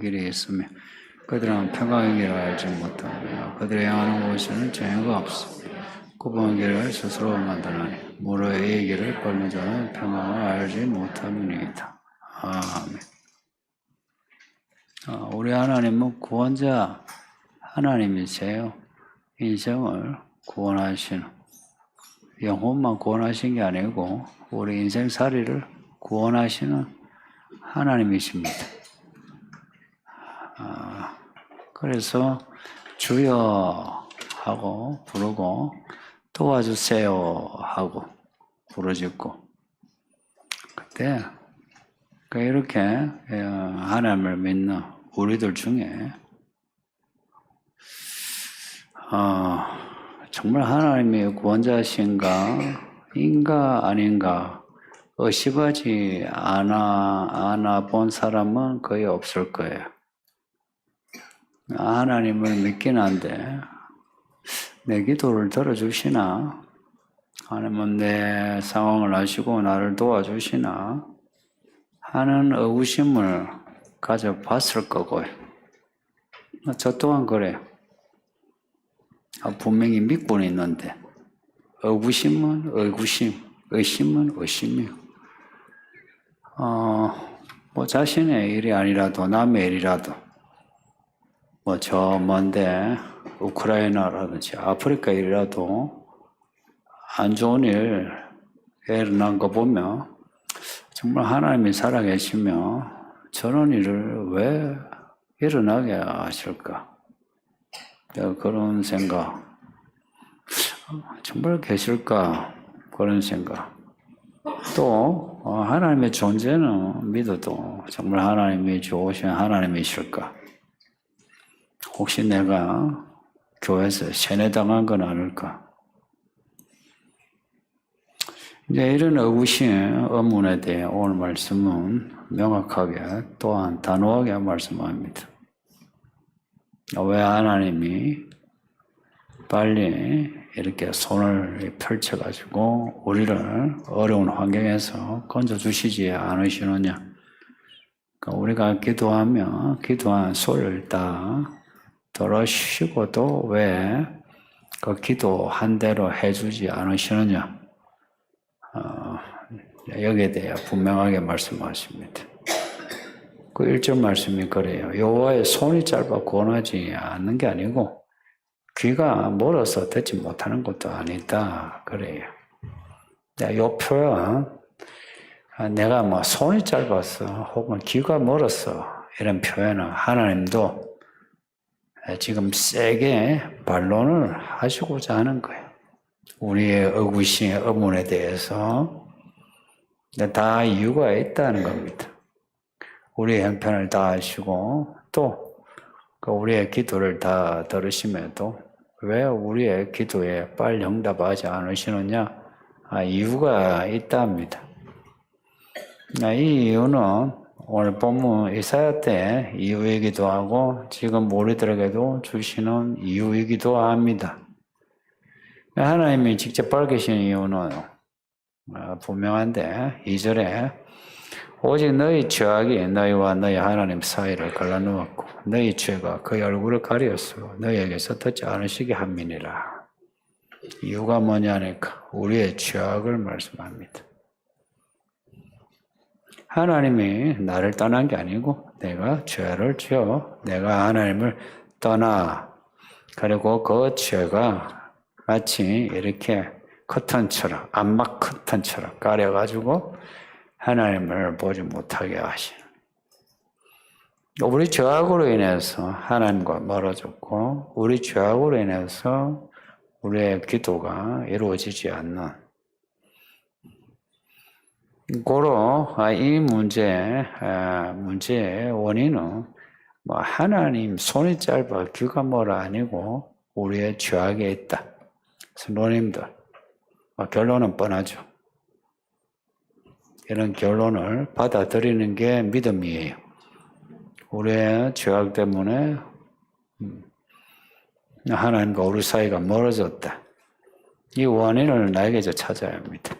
길이 있으며 그들은 평강의 길을 알지 못하며 그들의 행하는 곳에는 정의가 없어. 굽은 길을 스스로 만드나니 무로의 길을 걸는 자는 평강을 알지 못함이니이다. 아멘. 우리 하나님은 구원자 하나님이세요. 인생을 구원하시는, 영혼만 구원하신 게 아니고 우리 인생살이를 구원하시는 하나님이십니다. 그래서 주여 하고 부르고 도와주세요 하고 부르짖고, 그때 이렇게 하나님을 믿는 우리들 중에 정말 하나님의 구원자신가 인가 아닌가 의심하지 않아 본 사람은 거의 없을 거예요. 하나님을 믿긴 한데 내 기도를 들어주시나? 하나님은 내 상황을 아시고 나를 도와주시나? 하는 의구심을 가져봤을 거고요. 저 또한 그래요. 분명히 믿고는 있는데 의구심은 의구심, 의심은 의심이요. 뭐 자신의 일이 아니라도 남의 일이라도 뭐 저 먼데 우크라이나라든지 아프리카 일이라도 안 좋은 일 일어난 거 보면 정말 하나님이 살아계시며 저런 일을 왜 일어나게 하실까? 내가 그런 생각, 정말 계실까? 그런 생각. 또 하나님의 존재는 믿어도 정말 하나님이 좋으신 하나님이실까? 혹시 내가 교회에서 세뇌당한 건 아닐까? 이제 이런 의구심, 의문에 대해 오늘 말씀은 명확하게 또한 단호하게 말씀합니다. 왜 하나님이 빨리 이렇게 손을 펼쳐가지고 우리를 어려운 환경에서 건져주시지 않으시느냐? 그러니까 우리가 기도한 소리를 다 들으시고도 왜 그 기도한 대로 해주지 않으시느냐? 여기에 대해 분명하게 말씀하십니다. 그 1절 말씀이 그래요. 여호와의 손이 짧아 구원하지 않는 게 아니고 귀가 멀어서 듣지 못하는 것도 아니다. 그래요. 이 표현, 내가 뭐 손이 짧아서 혹은 귀가 멀어서 이런 표현은 하나님도 지금 세게 반론을 하시고자 하는 거예요. 우리의 의구심, 의문에 대해서 다 이유가 있다는 겁니다. 우리의 형편을 다 아시고 또 우리의 기도를 다 들으심에도 왜 우리의 기도에 빨리 응답하지 않으시느냐? 이유가 있답니다. 이 이유는 오늘 본문 이사야 때 이유이기도 하고 지금 우리들에게도 주시는 이유이기도 합니다. 하나님이 직접 밝히신 이유는 분명한데 2절에 오직 너희 죄악이 너희와 너희 하나님 사이를 갈라놓았고 너희 죄가 그의 얼굴을 가리었어 너희에게서 듣지 않으시게 함이니라. 이유가 뭐냐니까 우리의 죄악을 말씀합니다. 하나님이 나를 떠난 게 아니고 내가 죄를 지어 내가 하나님을 떠나 그리고 그 죄가 마치 이렇게 커튼처럼 암막 커튼처럼 가려가지고 하나님을 보지 못하게 하시는. 우리 죄악으로 인해서 하나님과 멀어졌고 우리 죄악으로 인해서 우리의 기도가 이루어지지 않는 고로 이 문제의 원인은 하나님 손이 짧아 귀가 멀어 아니고 우리의 죄악에 있다. 선생님들 결론은 뻔하죠. 이런 결론을 받아들이는 게 믿음이에요. 우리의 죄악 때문에 하나님과 우리 사이가 멀어졌다. 이 원인을 나에게서 찾아야 합니다.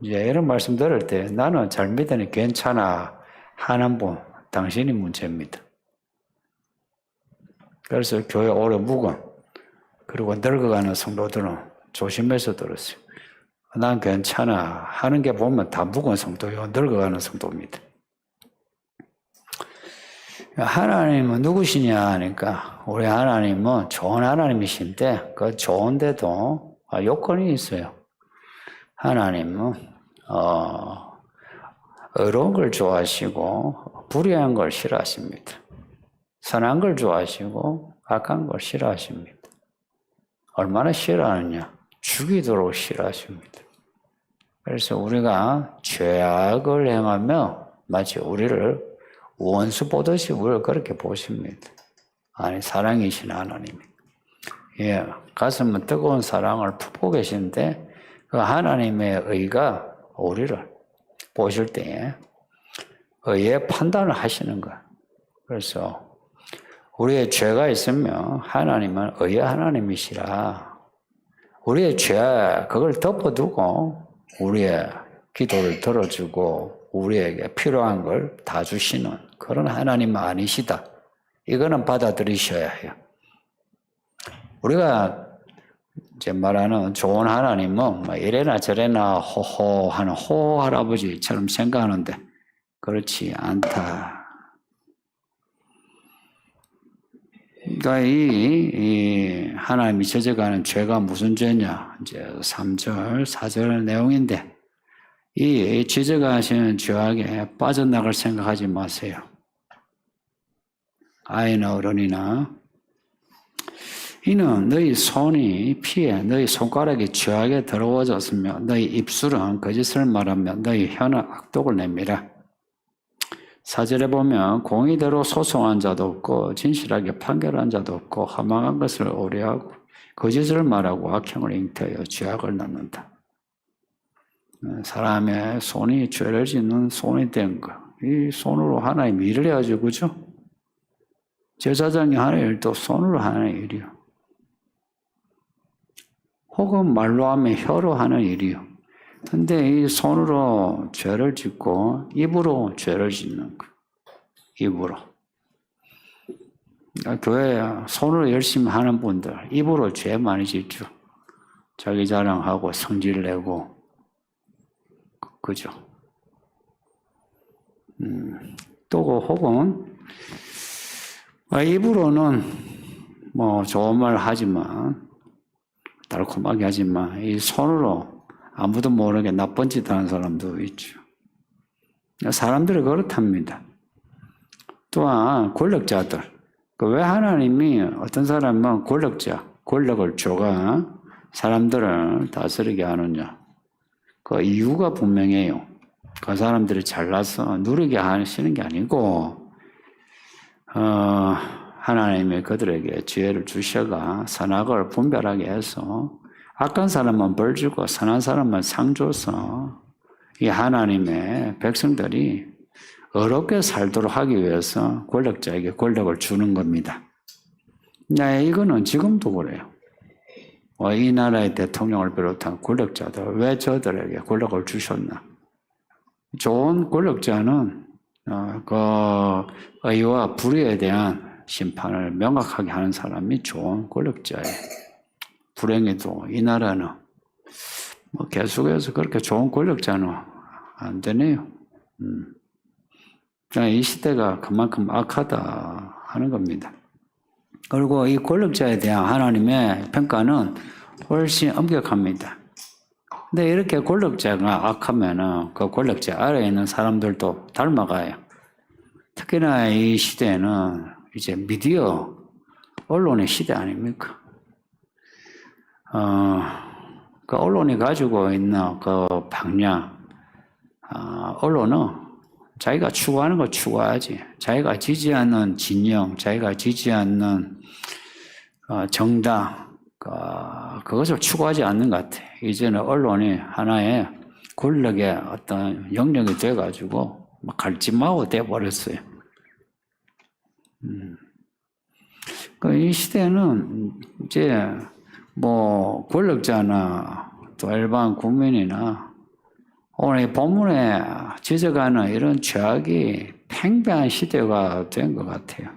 이제 이런 말씀 들을 때 나는 잘 믿으니 괜찮아 하는 분, 당신이 문제입니다. 그래서 교회 오래 묵은 그리고 늙어가는 성도들은 조심해서 들었어요. 난 괜찮아 하는 게 보면 다 묵은 성도요. 늙어가는 성도입니다. 하나님은 누구시냐 하니까 우리 하나님은 좋은 하나님이신데 그 좋은데도 요건이 있어요. 하나님은 의로운 걸 좋아하시고 불의한 걸 싫어하십니다. 선한 걸 좋아하시고 악한 걸 싫어하십니다. 얼마나 싫어하느냐? 죽이도록 싫어하십니다. 그래서 우리가 죄악을 행하며 마치 우리를 원수 보듯이 우리를 그렇게 보십니다. 아니 사랑이신 하나님이. 예, 가슴은 뜨거운 사랑을 품고 계신데 그 하나님의 의가 우리를 보실 때에 의의 판단을 하시는 거예요. 그래서 우리의 죄가 있으면 하나님은 의의 하나님이시라. 우리의 죄 그걸 덮어두고 우리의 기도를 들어주고 우리에게 필요한 걸 다 주시는 그런 하나님은 아니시다. 이거는 받아들이셔야 해요. 우리가 이제 말하는 좋은 하나님은 이래나 저래나 호호 하는 호호 할아버지처럼 생각하는데 그렇지 않다. 그러니까 이 하나님이 저져가는 죄가 무슨 죄냐? 이제 3절, 4절 내용인데 이 지저가시는 죄악에 빠져나갈 생각하지 마세요. 아이나 어른이나 이는 너희 손이 피해 너희 손가락이 죄악에 더러워졌으며 너희 입술은 거짓을 말하며 너희 혀는 악독을 내밀어. 4절에 보면 공의대로 소송한 자도 없고 진실하게 판결한 자도 없고 허망한 것을 오래하고 거짓을 말하고 악행을 잉태하여 죄악을 낳는다. 사람의 손이 죄를 짓는 손이 된 거. 이 손으로 하나님 일을 해야죠. 그죠? 제사장이 하는 일도 손으로 하는 일이요. 혹은 말로 하면 혀로 하는 일이요. 근데 이 손으로 죄를 짓고 입으로 죄를 짓는 거. 입으로. 교회 손으로 열심히 하는 분들 입으로 죄 많이 짓죠. 자기 자랑하고 성질 내고 그죠. 또 혹은 입으로는 뭐 좋은 말 하지만 달콤하게 하지만 이 손으로 아무도 모르게 나쁜 짓 하는 사람도 있죠. 사람들이 그렇답니다. 또한 권력자들. 왜 하나님이 어떤 사람은 권력자, 권력을 줘가 사람들을 다스리게 하느냐. 그 이유가 분명해요. 그 사람들이 잘나서 누리게 하시는 게 아니고 하나님이 그들에게 지혜를 주셔가 선악을 분별하게 해서 악한 사람만 벌 주고 선한 사람만 상 줘서 이 하나님의 백성들이 어렵게 살도록 하기 위해서 권력자에게 권력을 주는 겁니다. 이거는 지금도 그래요. 이 나라의 대통령을 비롯한 권력자들 왜 저들에게 권력을 주셨나? 좋은 권력자는 그 의와 불의에 대한 심판을 명확하게 하는 사람이 좋은 권력자예요. 불행해도 이 나라는 계속해서 그렇게 좋은 권력자는 안 되네요. 이 시대가 그만큼 악하다 하는 겁니다. 그리고 이 권력자에 대한 하나님의 평가는 훨씬 엄격합니다. 근데 이렇게 권력자가 악하면은 그 권력자 아래에 있는 사람들도 닮아가요. 특히나 이 시대는 이제 미디어, 언론의 시대 아닙니까? 그 언론이 가지고 있는 그 방향, 언론은 자기가 추구하는 거 추구하지. 자기가 지지하는 진영, 자기가 지지하는 정당, 그것을 추구하지 않는 것 같아. 이제는 언론이 하나의 권력의 어떤 영역이 돼가지고 갈짓마고 돼버렸어요. 이 시대는 이제 뭐 권력자나 또 일반 국민이나 오늘 본문에 지적하는 이런 죄악이 팽배한 시대가 된 것 같아요.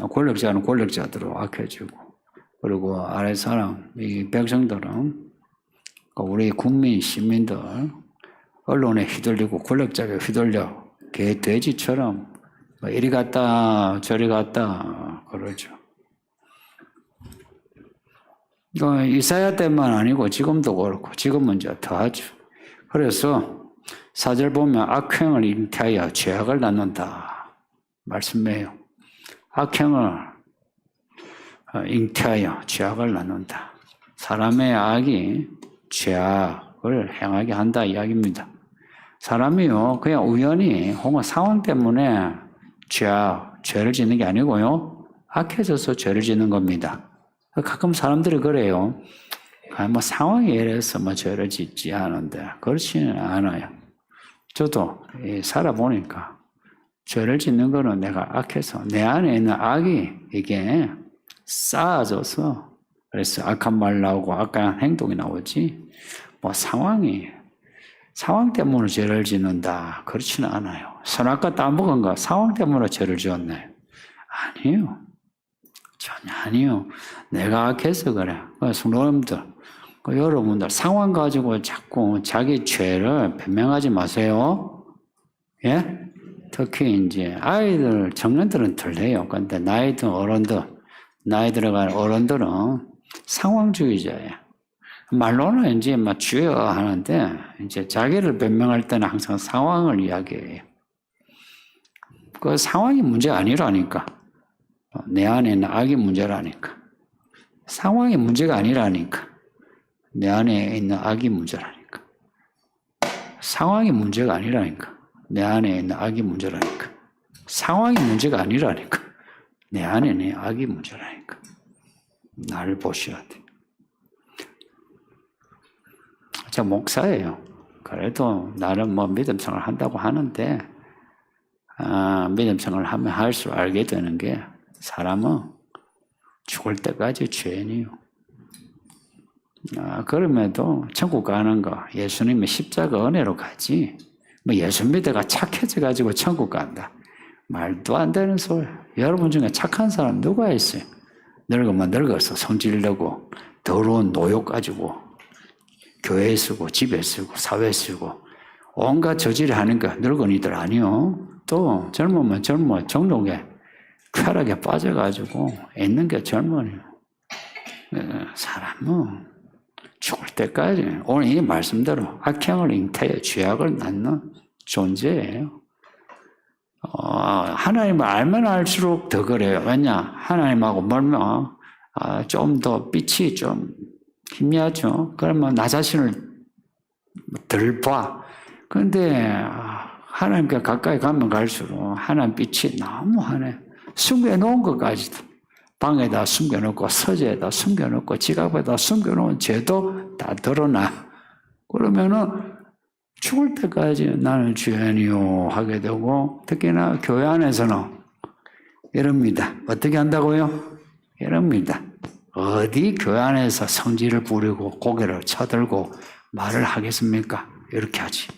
권력자는 권력자대로 악해지고, 그리고 아래 사람, 이 백성들은, 우리 국민, 시민들, 언론에 휘둘리고 권력자에 휘둘려 개, 돼지처럼 이리 갔다 저리 갔다 그러죠. 이거 이사야 때만 아니고 지금도 그렇고 지금은 이제 더하죠. 그래서 4절 보면 악행을 잉태하여 죄악을 낳는다 말씀해요. 악행을 잉태하여 죄악을 낳는다. 사람의 악이 죄악을 행하게 한다 이야기입니다. 사람이요 그냥 우연히 혹은 상황 때문에 죄를 짓는 게 아니고요 악해져서 죄를 짓는 겁니다. 가끔 사람들이 그래요. 뭐 상황이 이래서 뭐 죄를 짓지 않은데 그렇지는 않아요. 저도 살아보니까 죄를 짓는 거는 내가 악해서 내 안에 있는 악이 이게 쌓아져서 그래서 악한 말 나오고 악한 행동이 나오지 뭐 상황 때문에 죄를 짓는다 그렇지는 않아요. 선악과 따먹은 거 상황 때문에 죄를 지었네. 아니에요. 전혀 아니요. 내가 악해서 그래. 성도님들, 여러분들 상황 가지고 자꾸 자기 죄를 변명하지 마세요. 예? 특히 이제 아이들, 청년들은 덜해요. 근데 나이 들어간 어른들은 상황주의자예요. 말로는 이제 막 주여 하는데 이제 자기를 변명할 때는 항상 상황을 이야기해요. 그 상황이 문제가 아니라니까. 내 안에 있는 악이 문제라니까. 상황이 문제가 아니라니까. 내 안에 있는 악이 문제라니까. 상황이 문제가 아니라니까. 내 안에 있는 악이 문제라니까. 상황이 문제가 아니라니까. 내 안에 있는 악이 문제라니까. 나를 보셔야 돼. 저 목사예요. 그래도 나름 뭐 믿음 생활 한다고 하는데, 믿음 생활 하면 할수록 알게 되는 게, 사람은 죽을 때까지 죄인이요. 그럼에도 천국 가는 거, 예수님의 십자가 은혜로 가지, 뭐 예수 믿어가 착해져가지고 천국 간다. 말도 안 되는 소리. 여러분 중에 착한 사람 누가 있어요? 늙으면 늙어서 성질내고, 더러운 노욕 가지고, 교회에 쓰고, 집에 쓰고, 사회에 쓰고, 온갖 저질 하는 거 늙은이들 아니요. 또 젊으면 젊어, 정록에 쾌락에 빠져가지고 있는 게 젊은이요. 사람은 죽을 때까지 오늘 이 말씀대로 악행을 잉태해 죄악을 낳는 존재예요. 하나님을 알면 알수록 더 그래요. 왜냐? 하나님하고 멀면 좀 더 빛이 좀 희미하죠. 그러면 나 자신을 덜 봐. 그런데 하나님께 가까이 가면 갈수록 하나님 빛이 너무 환해. 숨겨놓은 것까지도 방에다 숨겨놓고 서재에다 숨겨놓고 지갑에다 숨겨놓은 죄도 다 드러나. 그러면은 죽을 때까지 나는 죄인이요 하게 되고, 특히나 교회 안에서는 이럽니다. 어떻게 한다고요? 이럽니다. 어디 교회 안에서 성질을 부리고 고개를 쳐들고 말을 하겠습니까? 이렇게 하지.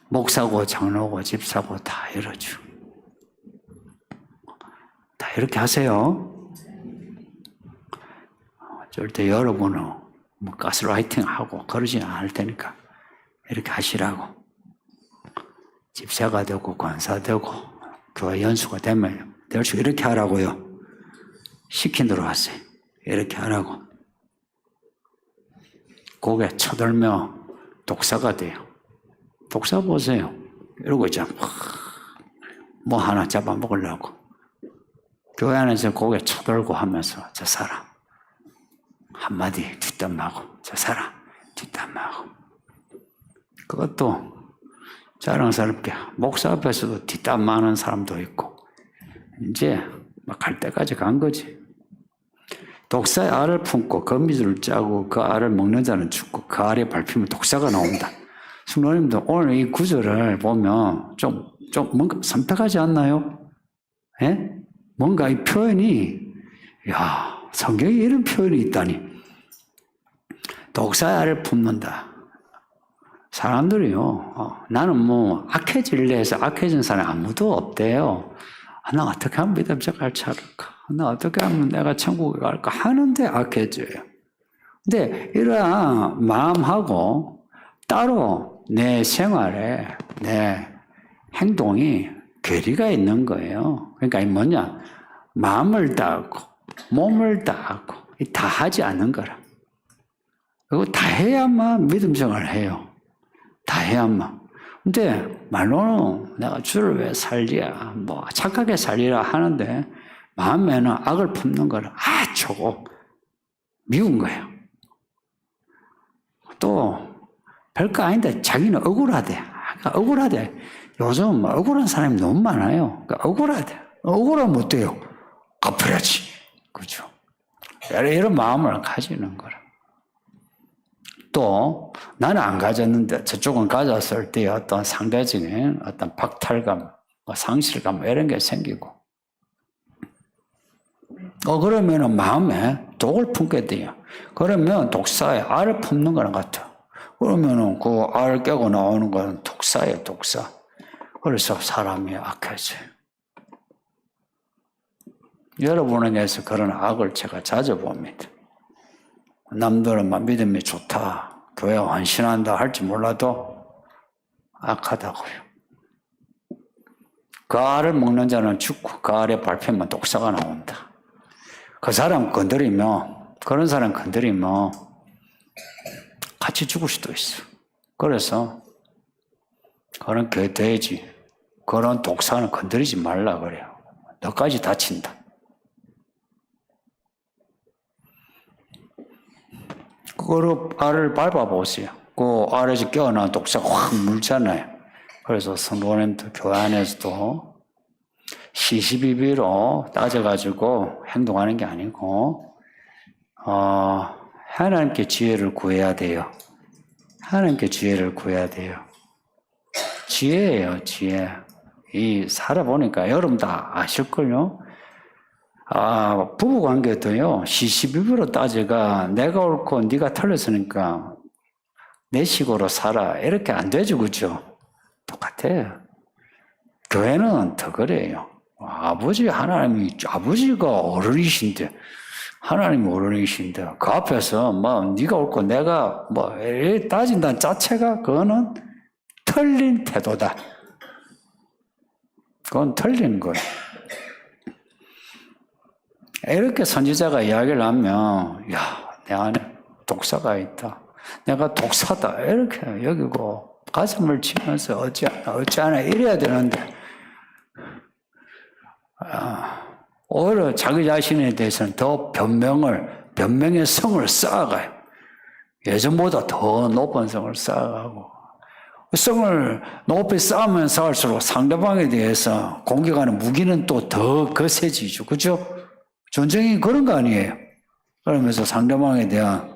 목사고 장로고 집사고 다 이러죠. 다 이렇게 하세요. 절대 여러분은 뭐 가스라이팅하고 그러지 않을 테니까 이렇게 하시라고. 집사가 되고 권사 되고 교회 연수가 되면 될수 이렇게 하라고요. 시킨 대로 하세요. 이렇게 하라고. 고개 쳐들며 독사가 돼요. 독사 보세요. 이러고 있잖아. 뭐 하나 잡아먹으려고. 교회 안에서 고개 쳐들고 하면서 저 사람 한마디 뒷담하고 저 사람 뒷담하고. 그것도 자랑스럽게 목사 앞에서도 뒷담하는 사람도 있고 이제 막 갈 때까지 간 거지. 독사의 알을 품고 거미줄을 짜고 그 알을 먹는 자는 죽고 그 알에 밟히면 독사가 나온다. 성도님들 오늘 이 구절을 보면 좀 뭔가 선택하지 않나요? 예? 뭔가 이 표현이 성경에 이런 표현이 있다니. 독사의 알을 품는다. 사람들이요, 나는 뭐 악해질래 해서 악해진 사람이 아무도 없대요. 나 어떻게 하면 믿음 생활 잘할까? 나 어떻게 하면 내가 천국에 갈까? 하는데 악해져요. 근데 이러한 마음하고 따로 내 생활에 내 행동이 괴리가 있는 거예요. 그러니까 이 뭐냐? 마음을 다하고 몸을 다하고 다 하지 않는 거라. 그리고 다 해야만 믿음 생활을 해요. 다 해야만. 근데 말로는 내가 주를 왜 살리야, 뭐 착하게 살리라 하는데 마음에는 악을 품는 거를 조금 미운 거예요. 또 별거 아닌데 자기는 억울하대. 억울하대. 요즘 억울한 사람이 너무 많아요. 그러니까 억울하대. 억울하면 어때요? 갚아야지. 그죠? 이런 마음을 가지는 거라. 또 나는 안 가졌는데 저쪽은 가졌을 때 어떤 상대적인 어떤 박탈감, 상실감 이런 게 생기고 그러면은 마음에 독을 품게 돼요. 그러면 독사에 알을 품는 거랑 같아. 그러면은 그 알 깨고 나오는 건 독사예요, 독사. 그래서 사람이 악해져요. 여러분에게서 그런 악을 제가 자주 봅니다. 남들은 막 믿음이 좋다, 교회 헌신한다 할지 몰라도 악하다고요. 그 알을 먹는 자는 죽고 그 알에 밟히면 독사가 나온다. 그 사람 건드리면, 그런 사람 건드리면 같이 죽을 수도 있어. 그래서 그런 돼지, 그런 독사는 건드리지 말라 그래요. 너까지 다친다. 그거로 알을 밟아보세요. 그 알에서 깨어난 독사가 확 물잖아요. 그래서 성도님들 교회 안에서도 시시비비로 따져가지고 행동하는 게 아니고 하나님께 지혜를 구해야 돼요. 하나님께 지혜를 구해야 돼요. 지혜예요, 지혜. 이 살아보니까 여러분 다 아실걸요? 부부관계도요, 시시비비로 따져가 내가 옳고 네가 틀렸으니까 내 식으로 살아. 이렇게 안 되죠, 그죠? 똑같아요. 교회는 더 그래요. 아버지가 어른이신데, 하나님이 어른이신데, 그 앞에서 네가 옳고 내가 이렇게 따진다는 자체가 그거는 틀린 태도다. 그건 틀린 거예요. 이렇게 선지자가 이야기를 하면, 내 안에 독사가 있다. 내가 독사다. 이렇게 여기고, 가슴을 치면서 어찌하나 이래야 되는데, 오히려 자기 자신에 대해서는 더 변명의 성을 쌓아가요. 예전보다 더 높은 성을 쌓아가고, 성을 높이 쌓으면 쌓을수록 상대방에 대해서 공격하는 무기는 또 더 거세지죠. 그죠? 전쟁이 그런 거 아니에요. 그러면서 상대방에 대한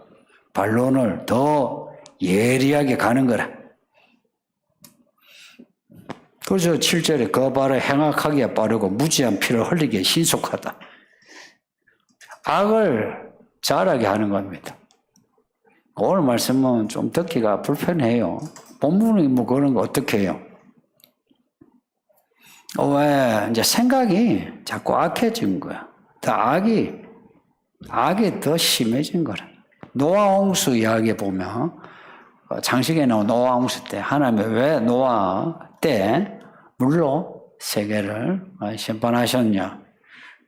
반론을 더 예리하게 가는 거라. 그래서 7절에 그 발을 행악하기에 빠르고 무지한 피를 흘리기에 신속하다. 악을 잘하게 하는 겁니다. 오늘 말씀은 좀 듣기가 불편해요. 본문이 그런 거 어떻게 해요? 왜 이제 생각이 자꾸 악해진 거야. 더 악이 더 심해진 거라. 노아 홍수 이야기 보면 장식에 나온 노아 홍수 때 하나님이 왜 노아 때 물로 세계를 심판하셨냐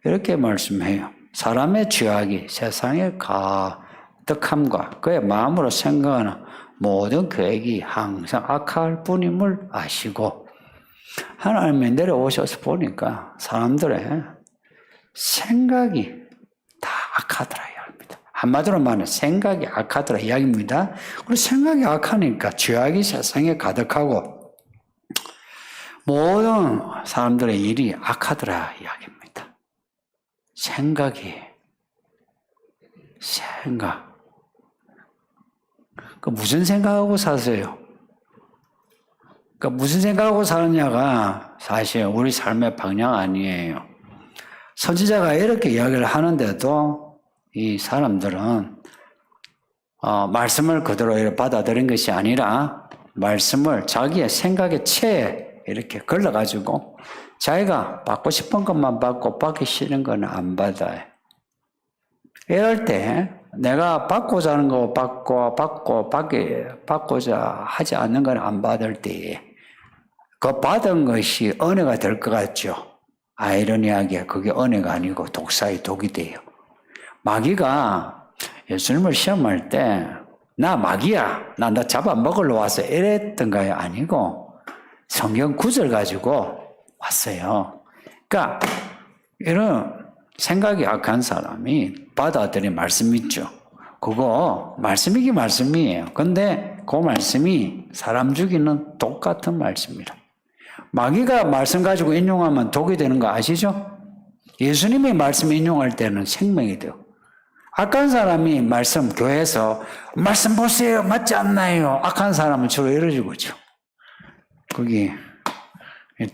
이렇게 말씀해요. 사람의 죄악이 세상의 가득함과 그의 마음으로 생각하는 모든 계획이 항상 악할 뿐임을 아시고 하나님이 내려오셔서 보니까 사람들의 생각이 다 악하더라 이야기입니다. 한마디로 말하면 생각이 악하더라 이야기입니다. 그리고 생각이 악하니까 죄악이 세상에 가득하고 모든 사람들의 일이 악하더라 이야기입니다. 생각. 무슨 생각하고 사세요? 무슨 생각하고 사느냐가 사실 우리 삶의 방향 아니에요. 선지자가 이렇게 이야기를 하는데도 이 사람들은 말씀을 그대로 받아들인 것이 아니라 말씀을 자기의 생각의 체에 이렇게 걸러가지고 자기가 받고 싶은 것만 받고 받기 싫은 거는 안 받아요. 이럴 때 내가 받고자 하는 거 받고자 하지 않는 건 안 받을 때에 그 받은 것이 은혜가 될 것 같죠. 아이러니하게 그게 은혜가 아니고 독사의 독이 돼요. 마귀가 예수님을 시험할 때 나 마귀야, 나 잡아먹으러 왔어 이랬던가요? 아니고 성경 구절 가지고 왔어요. 그러니까 이런 생각이 약한 사람이 받아들인 말씀 있죠. 그거 말씀이긴 말씀이에요. 근데 그 말씀이 사람 죽이는 독 같은 말씀이라. 마귀가 말씀 가지고 인용하면 독이 되는 거 아시죠? 예수님이 말씀 인용할 때는 생명이 돼요. 악한 사람이 말씀 교회에서 말씀 보세요 맞지 않나요? 악한 사람은 주로 이러지 거죠. 거기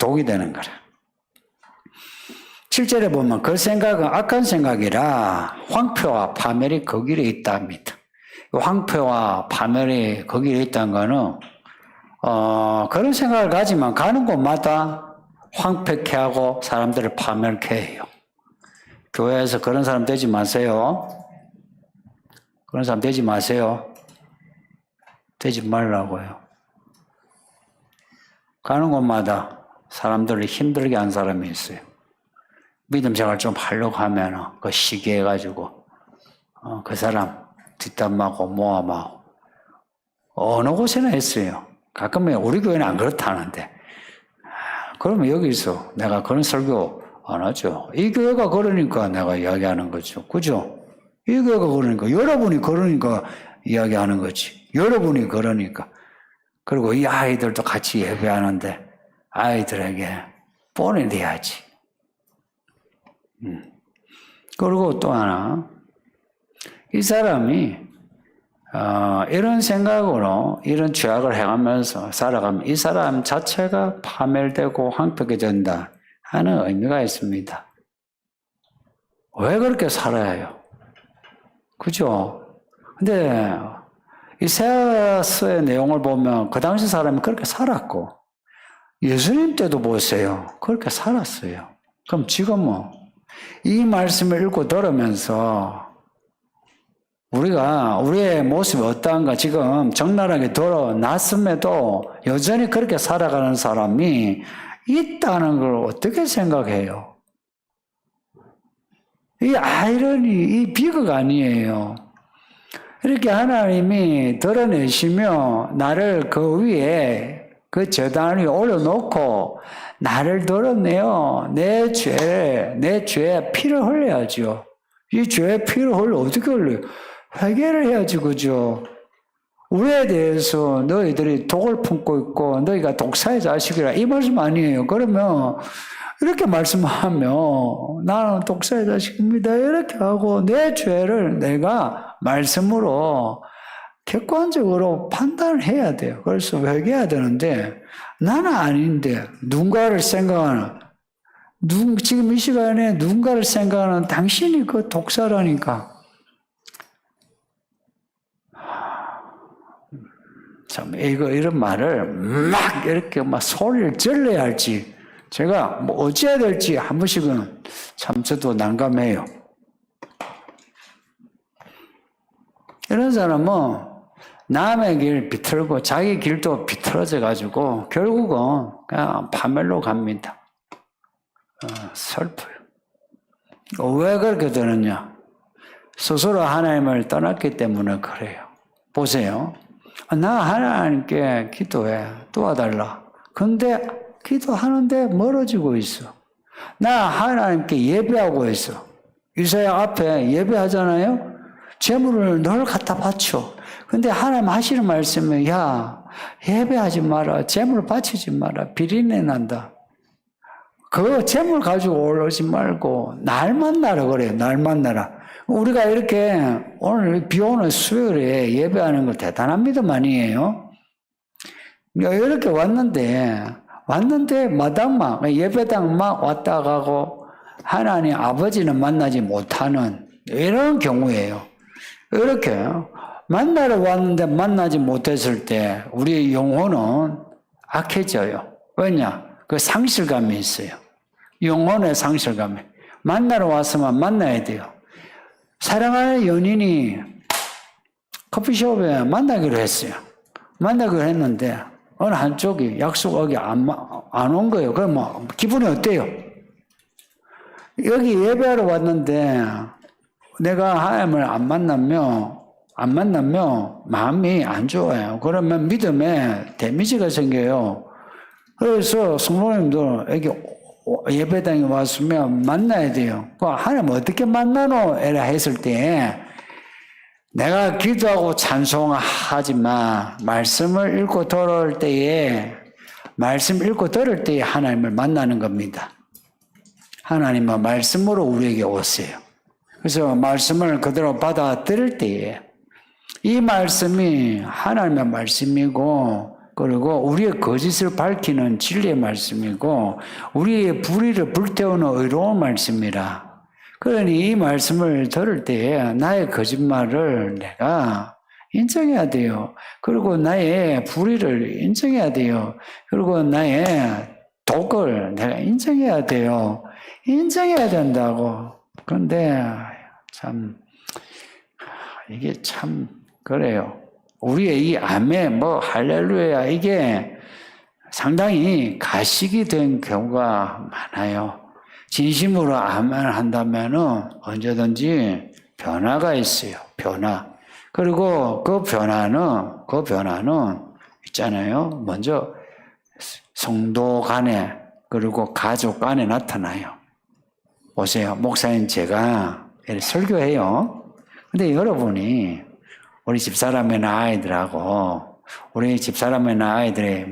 독이 되는 거라. 7절에 보면 그 생각은 악한 생각이라 황폐와 파멸이 그 길에 있답니다. 황폐와 파멸이 그 길에 있다는 거는 그런 생각을 가지면 가는 곳마다 황폐케 하고 사람들을 파멸케 해요. 교회에서 그런 사람 되지 마세요. 그런 사람 되지 마세요. 되지 말라고요. 가는 곳마다 사람들을 힘들게 한 사람이 있어요. 믿음 생활 좀 하려고 하면 그 시기해가지고 그 사람 뒷담하고 모함하고 어느 곳에나 했어요. 가끔은 우리 교회는 안 그렇다는데 그러면 여기서 내가 그런 설교 안 하죠. 이 교회가 그러니까 내가 이야기하는 거죠. 그죠? 이 교회가 그러니까 여러분이 그러니까 이야기하는 거지. 여러분이 그러니까. 그리고 이 아이들도 같이 예배하는데 아이들에게 보내야지. 그리고 또 하나 이 사람이 이런 생각으로 이런 죄악을 행하면서 살아가면 이 사람 자체가 파멸되고 황폐게 된다 하는 의미가 있습니다. 왜 그렇게 살아야 해요? 그죠? 근데 이 세아서의 내용을 보면 그 당시 사람이 그렇게 살았고 예수님 때도 보세요. 그렇게 살았어요. 그럼 지금은 이 말씀을 읽고 들으면서 우리가 우리의 모습이 어떠한가 지금 적나라하게 드러났음에도 여전히 그렇게 살아가는 사람이 있다는 걸 어떻게 생각해요? 이 아이러니, 이 비극 아니에요. 이렇게 하나님이 드러내시며 나를 그 위에 그 제단 위에 올려놓고 나를 드러내요. 내 죄에 피를 흘려야죠. 이 죄에 피를 흘려 어떻게 흘려요? 회개를 해야지, 그죠? 우리에 대해서 너희들이 독을 품고 있고 너희가 독사의 자식이라 이 말씀 아니에요. 그러면 이렇게 말씀하면 나는 독사의 자식입니다. 이렇게 하고 내 죄를 내가 말씀으로 객관적으로 판단을 해야 돼요. 그래서 회개해야 되는데 나는 아닌데 누군가를 생각하는 지금 이 시간에 누군가를 생각하는 당신이 그 독사라니까. 참 이런 말을 막 이렇게 막 소리를 질러야 할지 제가 뭐 어찌해야 될지 한 번씩은 참 저도 난감해요. 이런 사람은 남의 길 비틀고 자기 길도 비틀어져 가지고 결국은 그냥 파멸로 갑니다. 슬퍼요. 왜 그렇게 되느냐? 스스로 하나님을 떠났기 때문에 그래요. 보세요. 나 하나님께 기도해. 도와달라. 근데 기도하는데 멀어지고 있어. 나 하나님께 예배하고 있어. 이사야 앞에 예배하잖아요. 재물을 늘 갖다 바쳐. 근데 하나님 하시는 말씀은 야 예배하지 마라. 재물 바치지 마라. 비린내 난다. 그 재물 가지고 올라오지 말고 날 만나라 그래요. 날 만나라. 우리가 이렇게 오늘 비 오는 수요일에 예배하는 거 대단한 믿음 아니에요? 이렇게 왔는데 마당만 예배당만 왔다 가고 하나님 아버지는 만나지 못하는 이런 경우예요. 이렇게 만나러 왔는데 만나지 못했을 때 우리의 영혼은 악해져요. 왜냐? 그 상실감이 있어요. 영혼의 상실감이. 만나러 왔으면 만나야 돼요. 사랑하는 연인이 커피숍에 만나기로 했어요. 만나기로 했는데 어느 한쪽이 약속하기 안 온 거예요. 그럼 뭐 기분이 어때요? 여기 예배하러 왔는데 내가 하나님을 안 만나면 마음이 안 좋아요. 그러면 믿음에 데미지가 생겨요. 그래서 성도님도 여기 예배당에 왔으면 만나야 돼요. 하나님 어떻게 만나노? 이라 했을 때 내가 기도하고 찬송하지만 말씀을 읽고 들을 때에 하나님을 만나는 겁니다. 하나님은 말씀으로 우리에게 오세요. 그래서 말씀을 그대로 받아들일 때에 이 말씀이 하나님의 말씀이고 그리고 우리의 거짓을 밝히는 진리의 말씀이고 우리의 불의를 불태우는 의로운 말씀이라. 그러니 이 말씀을 들을 때에 나의 거짓말을 내가 인정해야 돼요. 그리고 나의 불의를 인정해야 돼요. 그리고 나의 독을 내가 인정해야 돼요. 인정해야 된다고. 그런데 참 이게 참 그래요. 우리의 이 아멘, 할렐루야 이게 상당히 가식이 된 경우가 많아요. 진심으로 아멘 한다면은 언제든지 변화가 있어요. 변화. 그리고 그 변화는 있잖아요. 먼저 성도 간에 그리고 가족 간에 나타나요. 보세요. 목사님 제가 설교해요. 근데 여러분이 우리 집사람이나 아이들하고 우리 집사람이나 아이들이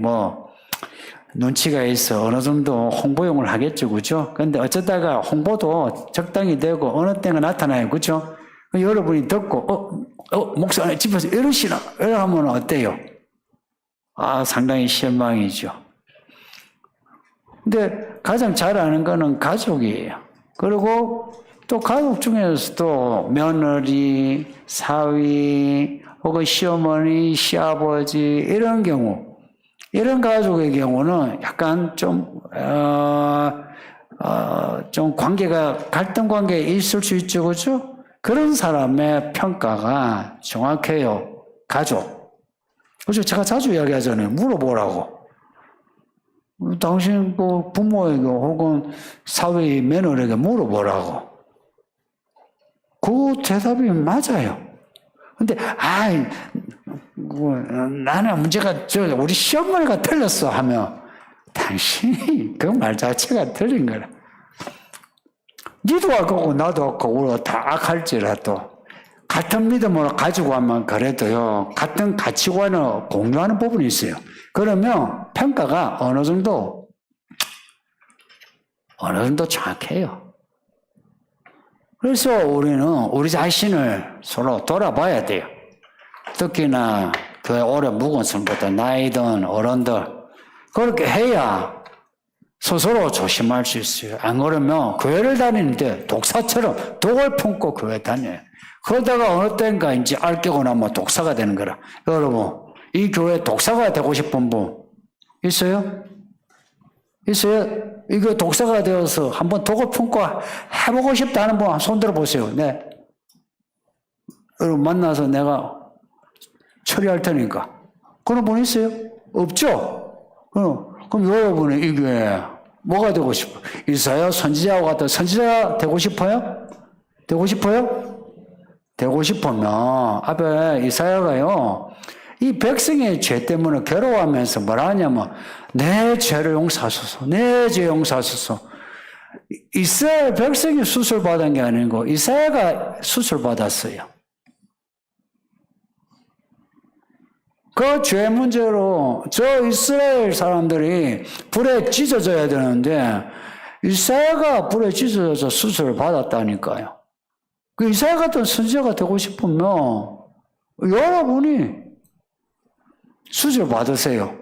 눈치가 있어 어느 정도 홍보용을 하겠죠, 그죠? 근데 어쩌다가 홍보도 적당히 되고 어느 때가 나타나요, 그죠? 여러분이 듣고 목사님 집에서 이러시나? 이러면 어때요? 상당히 실망이죠. 근데 가장 잘 아는 거는 가족이에요. 그리고 또 가족 중에서도 며느리, 사위, 혹은 시어머니, 시아버지 이런 경우, 이런 가족의 경우는 약간 좀 관계가 갈등 관계에 있을 수 있죠, 그렇죠? 그런 사람의 평가가 정확해요. 가족. 그렇죠? 제가 자주 이야기하잖아요. 물어보라고. 당신 부모에게 혹은 사위 며느리에게 물어보라고. 그 대답이 맞아요. 근데 나는 문제가 우리 시어머니가 틀렸어 하면 당신이 그 말 자체가 틀린 거라. 니도 악하고 나도 악하고 우리가 다 악할지라도 같은 믿음을 가지고 하면 그래도요 같은 가치관을 공유하는 부분이 있어요. 그러면 평가가 어느 정도 정확해요. 그래서 우리는 우리 자신을 서로 돌아봐야 돼요. 특히나 교회 오래 묵은 성도들, 나이든 어른들 그렇게 해야 스스로 조심할 수 있어요. 안 그러면 교회를 다니는데 독사처럼 독을 품고 교회 다녀요. 그러다가 어느 때인가 이제 알게고 나면 독사가 되는 거라. 여러분, 이 교회 독사가 되고 싶은 분 있어요? 있어요? 이거 독사가 되어서 한번 독을 품고 해보고 싶다는 분 손 들어보세요. 네. 여러분 만나서 내가 처리할 테니까. 그런 분 있어요? 없죠? 그럼 여러분은 이게 뭐가 되고 싶어요? 이사야 선지자와 같은 선지자 되고 싶어요? 되고 싶어요? 되고 싶으면 앞에 이사야가요. 이 백성의 죄 때문에 괴로워하면서 뭐라 하냐면 내 죄를 용서하소서. 내 죄 용서하소서. 이스라엘 백성이 수술받은 게 아니고 이사야가 수술받았어요. 그 죄 문제로 저 이스라엘 사람들이 불에 찢어져야 되는데 이사야가 불에 찢어져서 수술을 받았다니까요. 그 이사야 같은 선지자가 되고 싶으면 여러분이 수술 받으세요.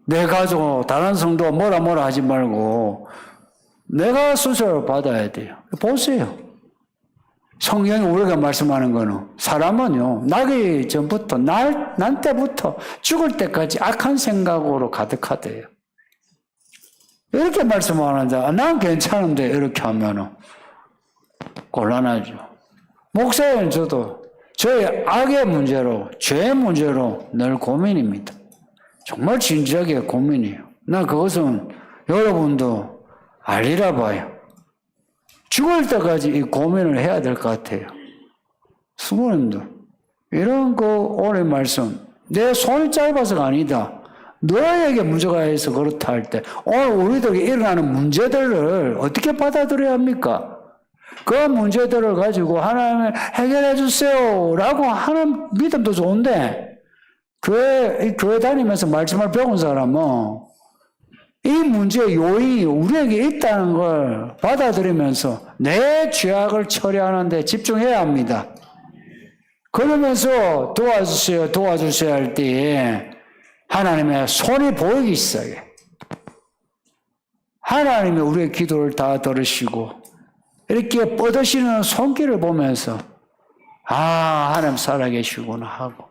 내 가족, 다른 성도 뭐라 하지 말고 내가 수술을 받아야 돼요. 보세요. 성경이 우리가 말씀하는 거는 사람은요, 나기 전부터, 난 때부터 죽을 때까지 악한 생각으로 가득하대요. 이렇게 말씀하는데, 난 괜찮은데, 이렇게 하면은 곤란하죠. 목사님, 저도 저의 악의 문제로, 죄의 문제로 늘 고민입니다. 정말 진지하게 고민이에요. 나 그것은 여러분도 알리라 봐요. 죽을 때까지 이 고민을 해야 될 것 같아요. 수고님들, 이런 오늘 말씀, 내 손이 짧아서가 아니다. 너에게 문제가 있어 그렇다 할 때, 오늘 우리들에게 일어나는 문제들을 어떻게 받아들여야 합니까? 그 문제들을 가지고 하나님을 해결해 주세요 라고 하는 믿음도 좋은데, 교회 다니면서 말씀을 배운 사람은 이 문제의 요인이 우리에게 있다는 걸 받아들이면서 내 죄악을 처리하는 데 집중해야 합니다. 그러면서 도와주세요 할 때에 하나님의 손이 보이기 시작해. 하나님이 우리의 기도를 다 들으시고 이렇게 뻗으시는 손길을 보면서 하나님 살아계시구나 하고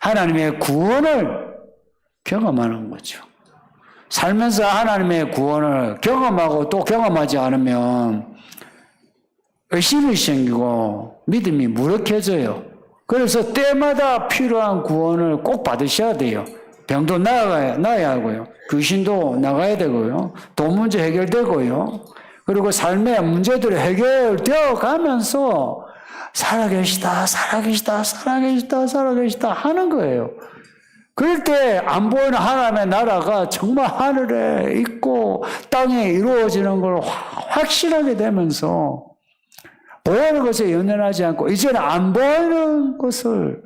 하나님의 구원을 경험하는 거죠. 살면서 하나님의 구원을 경험하고 또 경험하지 않으면 의심이 생기고 믿음이 무력해져요. 그래서 때마다 필요한 구원을 꼭 받으셔야 돼요. 병도 나아야 하고요. 귀신도 나가야 되고요. 돈 문제 해결되고요. 그리고 삶의 문제들이 해결되어 가면서 살아계시다 하는 거예요. 그럴 때 안 보이는 하나님의 나라가 정말 하늘에 있고 땅에 이루어지는 걸 확신하게 되면서 보이는 것에 연연하지 않고 이제는 안 보이는 것을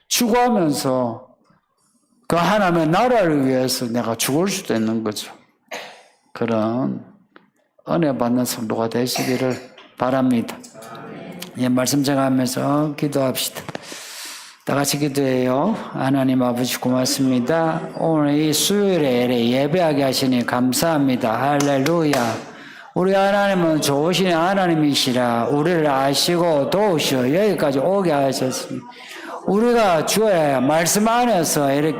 추구하면서 그 하나님의 나라를 위해서 내가 죽을 수도 있는 거죠. 그런 은혜 받는 성도가 되시기를 바랍니다. 예, 말씀 제가하면서 기도합시다. 다 같이 기도해요. 하나님 아버지 고맙습니다. 오늘 이 수요일에 예배하게 하시니 감사합니다. 할렐루야. 우리 하나님은 좋으신 하나님이시라 우리를 아시고 도우시어 여기까지 오게 하셨습니다. 우리가 주의 말씀 안에서 이렇게